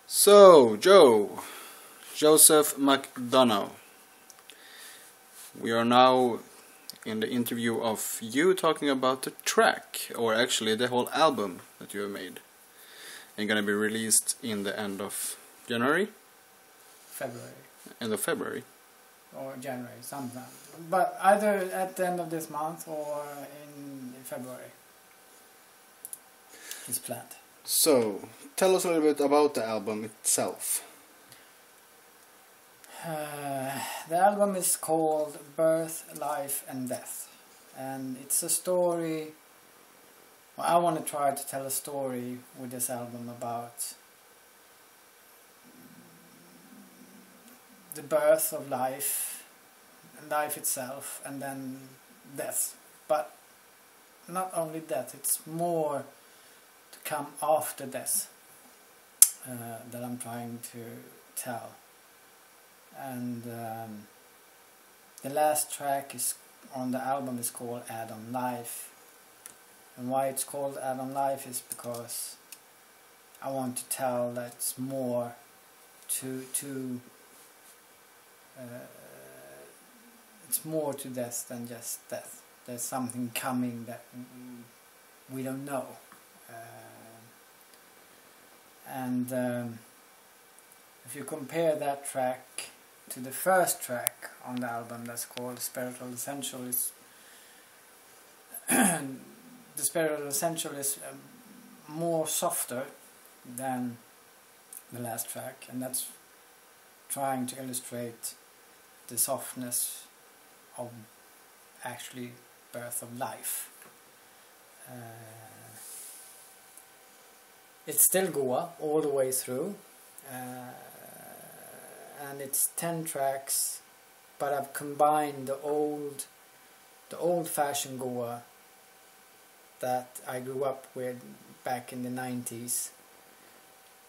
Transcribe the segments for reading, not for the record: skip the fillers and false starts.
So, Joseph McDonough, we are now in the interview of you talking about the track, or actually the whole album that you have made, and going to be released in the end of January? February. End of February? Or January, sometime. But either at the end of this month or in February. It's planned. So, tell us a little bit about the album itself. The album is called Birth, Life and Death. And it's a story... Well, I want to try to tell a story with this album about the birth of life, life itself, and then death. But not only death, it's more to come after death that I'm trying to tell. And the last track is on the album is called Add On Life. And why it's called Add On Life is because I want to tell that it's more to it's more to death than just death. There's something coming that we don't know. If you compare that track to the first track on the album that's called Spiritual Essentials, the Spiritual Essential is more softer than the last track, and that's trying to illustrate the softness of actually birth of life. It's still Goa all the way through, and it's 10 tracks, but I've combined the old-fashioned Goa that I grew up with back in the 90s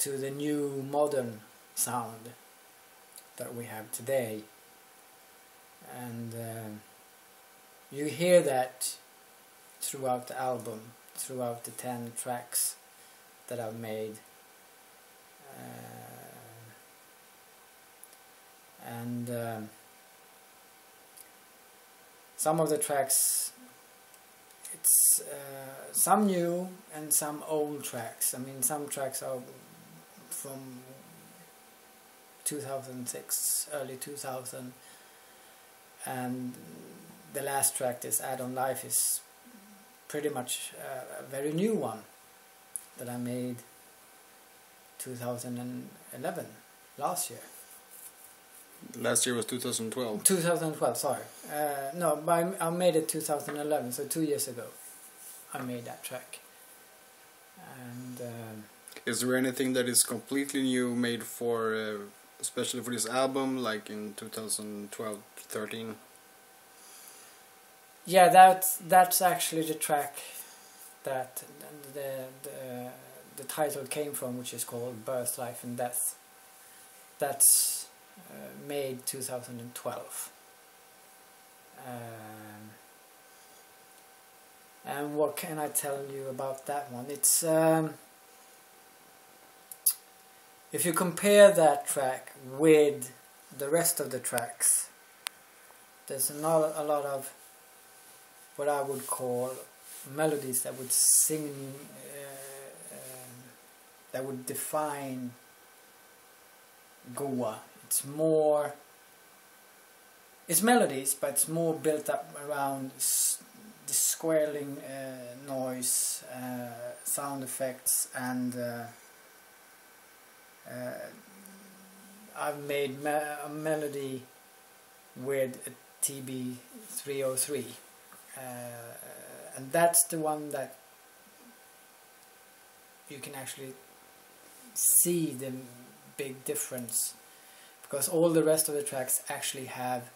to the new modern sound that we have today. And you hear that throughout the album, throughout the 10 tracks that I've made. Some of the tracks, it's some new and some old tracks. I mean, some tracks are from 2006, early 2000, and the last track, this Add On Life, is pretty much a very new one that I made 2011, last year. Last year was 2012. 2012, sorry. No, but I made it 2011, so 2 years ago I made that track. And is there anything that is completely new made for, especially for this album, like in 2012-13? Yeah, that's actually the track that the title came from, which is called Birth, Life and Death. That's made 2012. And what can I tell you about that one? It's if you compare that track with the rest of the tracks, there's a lot of what I would call melodies that would sing, that would define Goa. It's melodies, but it's more built up around the swirling noise, sound effects, and I've made a melody with a TB-303, and that's the one that you can actually see the big difference, because all the rest of the tracks actually have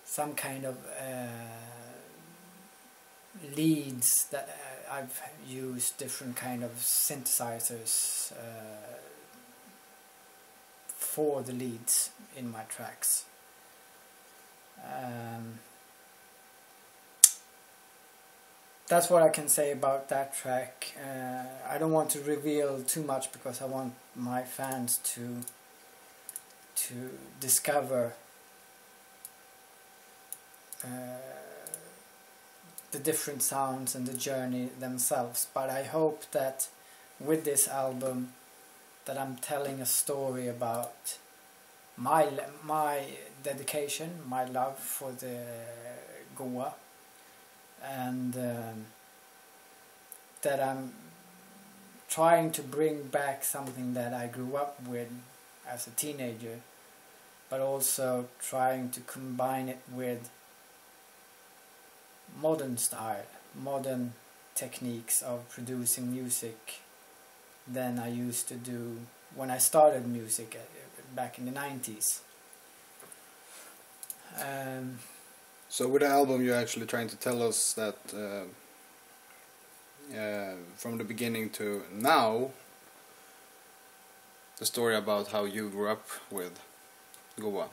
some kind of leads that I've used different kind of synthesizers for the leads in my tracks. that's what I can say about that track. I don't want to reveal too much because I want my fans to discover the different sounds and the journey themselves. But I hope that with this album that I'm telling a story about my dedication, my love for the Goa, and that I'm trying to bring back something that I grew up with as a teenager, but also trying to combine it with modern style, modern techniques of producing music than I used to do when I started music back in the 90s. So with the album you're actually trying to tell us that from the beginning to now, the story about how you grew up with Goa?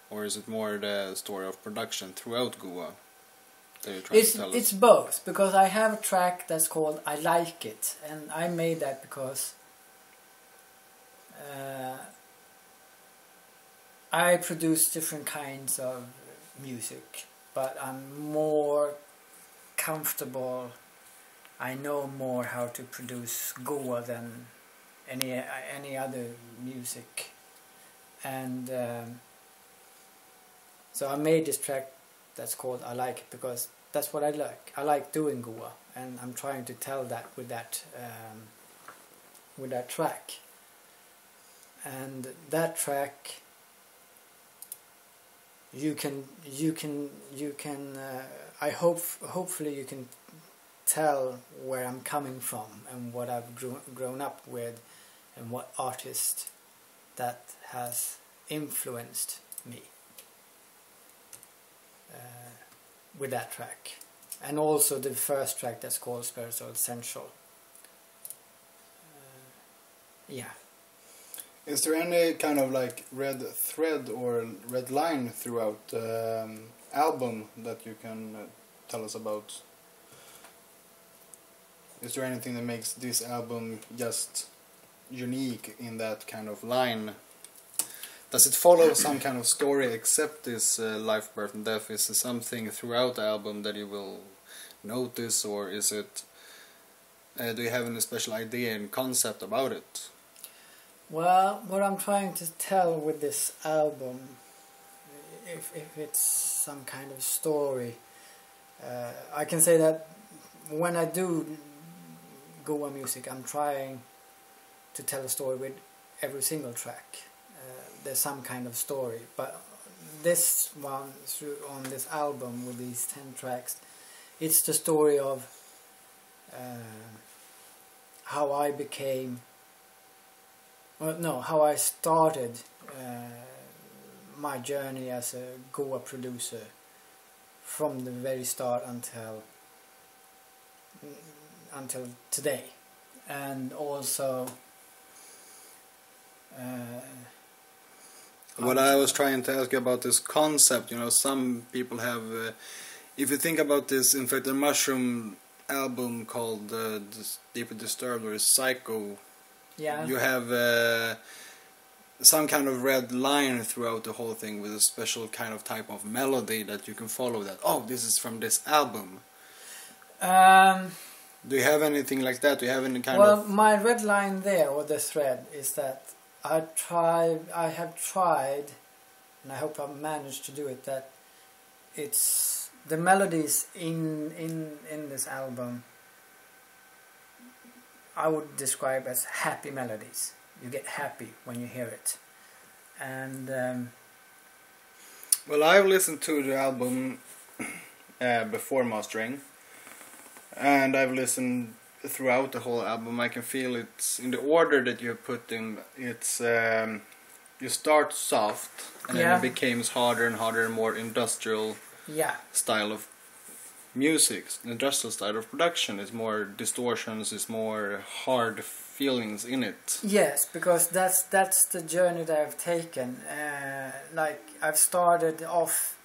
Or is it more the story of production throughout Goa that you're trying to tell us? It's both, because I have a track that's called I Like It, and I made that because I produce different kinds of music, but I'm more comfortable. I know more how to produce Goa than any other music, and so I made this track that's called I Like It because that's what I like. I like doing Goa, and I'm trying to tell that with that track. And that track, you can hopefully you can tell where I'm coming from and what I've grown up with and what artist that has influenced me with that track. And also the first track that's called Spiritual Essential. Yeah. Is there any kind of like red thread or red line throughout the album that you can tell us about? Is there anything that makes this album just unique in that kind of line? Does it follow some kind of story except this life, birth and death? Is there something throughout the album that you will notice, or is it do you have any special idea and concept about it? Well, what I'm trying to tell with this album, if it's some kind of story, I can say that when I do Goa music, I'm trying to tell a story with every single track. There's some kind of story, but this one, on this album with these 10 tracks, it's the story of how I became, how I started my journey as a Goa producer from the very start until today, and also what I was trying to ask you about this concept, some people have, if you think about this Infected Mushroom album called Deeply Disturbed or Psycho, yeah, you have some kind of red line throughout the whole thing with a special kind of type of melody that you can follow that, oh, this is from this album. Do you have anything like that? Do you have any kind of... Well, my red line there, or the thread, is that I have tried, and I hope I've managed to do it, that it's the melodies in this album I would describe as happy melodies. You get happy when you hear it. And well, I've listened to the album before mastering, and I've listened throughout the whole album. I can feel it's in the order that you have put in. It's you start soft, and then it becomes harder and harder, and more industrial style of music, industrial style of production. It's more distortions, it's more hard feelings in it. Yes, because that's the journey that I've taken. Like I've started off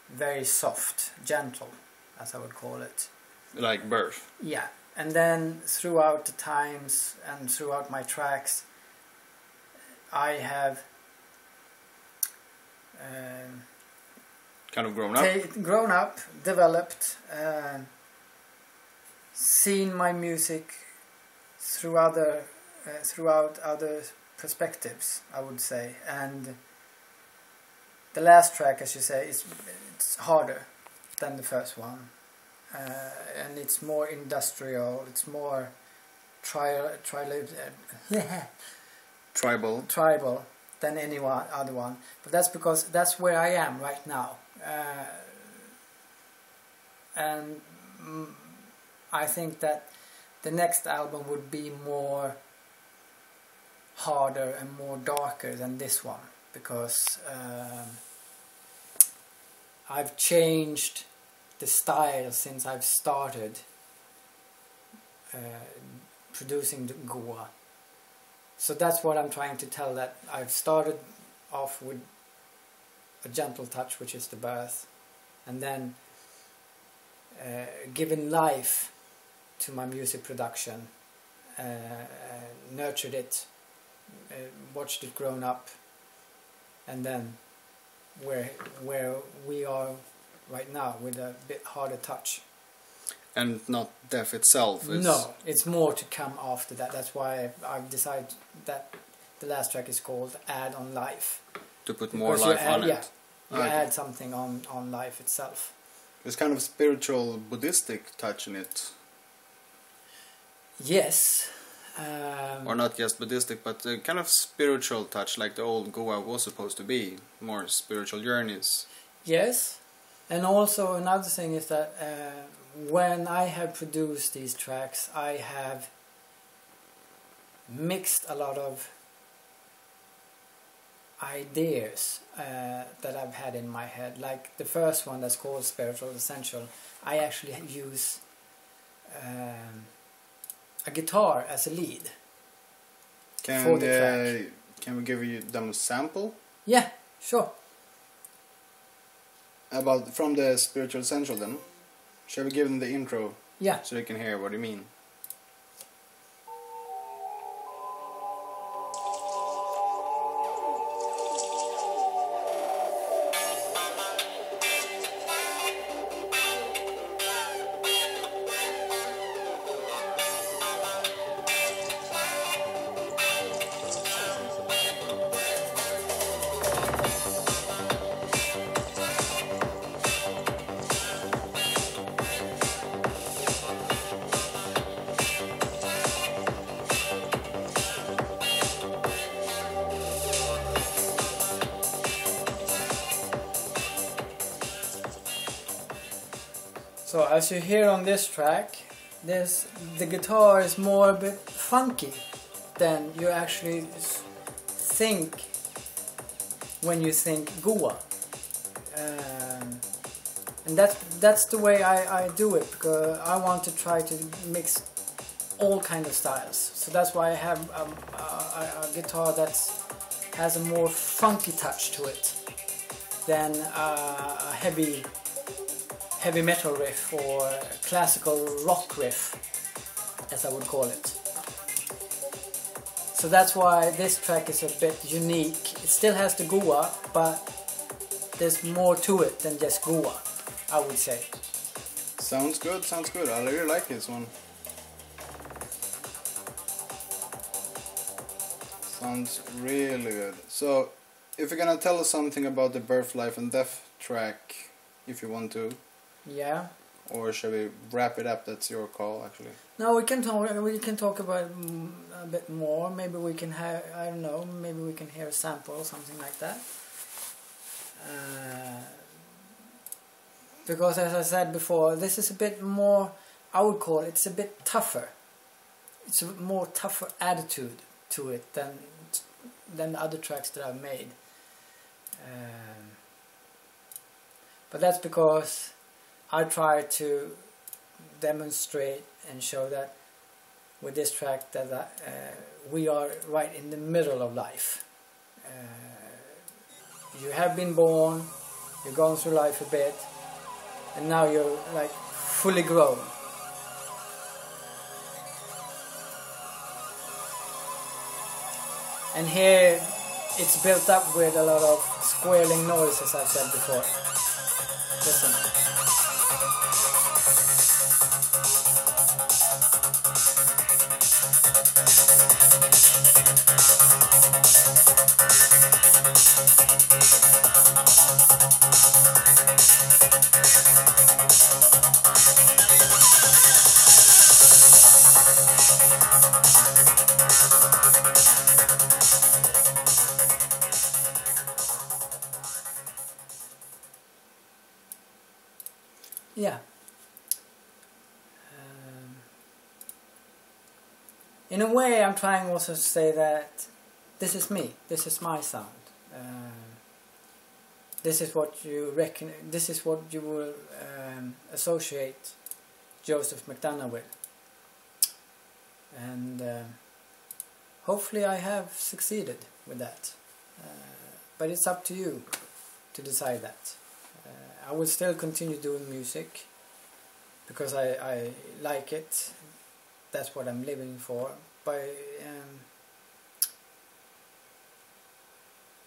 very soft, gentle, as I would call it. Like birth. Yeah, and then throughout the times and throughout my tracks, I have kind of grown up. Grown up, developed, seen my music throughout other perspectives, I would say, and the last track, as you say, it's harder than the first one, and it's more industrial. It's more tribal than any other one. But that's because that's where I am right now, and I think that the next album would be more harder and more darker than this one, because I've changed the style since I've started producing the Goa. So that's what I'm trying to tell, that I've started off with a gentle touch, which is the birth, and then given life to my music production, nurtured it, watched it grown up, and then where we are right now with a bit harder touch. And not death itself? No, it's more to come after that. That's why I've decided that the last track is called Add on Life. To put more life on it? Yeah, you add something on life itself. There's kind of spiritual Buddhistic touch in it. Yes. Or not just Buddhistic, but a kind of spiritual touch, like the old Goa was supposed to be. More spiritual journeys. Yes. And also another thing is that when I have produced these tracks, I have mixed a lot of ideas that I've had in my head. Like the first one that's called Spiritual Essential, I actually use a guitar as a lead for the track. Can we give them a sample? Yeah, sure. From the Spiritual Essential then? Shall we give them the intro? Yeah. So they can hear what you mean? So as you hear on this track, the guitar is more a bit funky than you actually think when you think Goa. And that's the way I do it, because I want to try to mix all kind of styles. So that's why I have a guitar that has a more funky touch to it than a heavy metal riff or classical rock riff, as I would call it. So that's why this track is a bit unique. It still has the Goa, but there's more to it than just Goa, I would say. Sounds good, sounds good. I really like this one. Sounds really good. So, if you're gonna tell us something about the Birth, Life and Death track, if you want to. Yeah. Or shall we wrap it up? That's your call, actually. No, we can talk about a bit more. Maybe we can have, I don't know, maybe we can hear a sample or something like that. Because as I said before, this is a bit more, I would call it, it's a bit tougher. It's a more tougher attitude to it than the other tracks that I've made. But that's because I try to demonstrate and show that with this track that we are right in the middle of life. You have been born, you've gone through life a bit, and now you're like fully grown. And here it's built up with a lot of squealing noises, I've said before. Listen. Yeah. In a way, I'm trying also to say that this is me. This is my sound. This is what you reckon. This is what you will associate Joseph McDonough with. And hopefully, I have succeeded with that. But it's up to you to decide that. I will still continue doing music because I like it. That's what I'm living for. But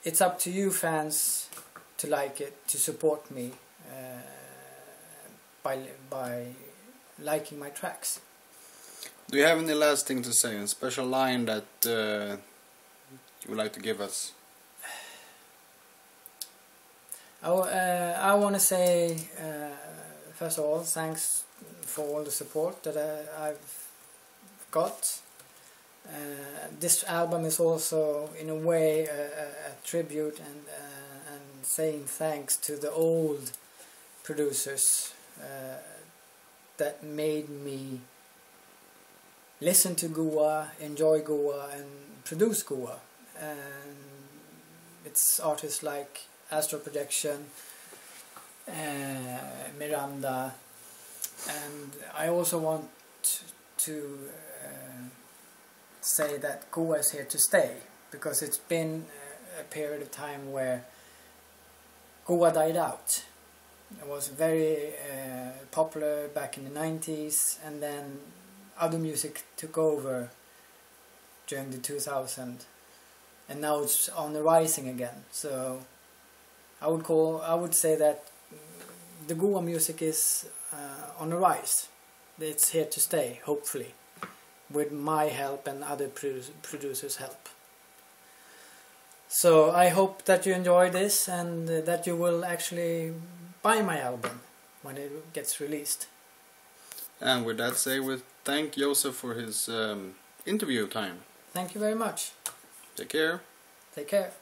it's up to you fans to like it, to support me by liking my tracks. Do you have any last thing to say? A special line that you would like to give us? I want to say, first of all, thanks for all the support that I've got. This album is also, in a way, a tribute and saying thanks to the old producers that made me listen to Goa, enjoy Goa, and produce Goa. And it's artists like Astral Projection, Miranda, and I also want to say that Goa is here to stay, because it's been a period of time where Goa died out. It was very popular back in the 90s, and then other music took over during the 2000s, and now it's on the rising again. So I would say that the Goa music is on the rise. It's here to stay, hopefully, with my help and other producers' help. So I hope that you enjoy this and that you will actually buy my album when it gets released. And with that say, we thank Joseph for his interview time. Thank you very much. Take care. Take care.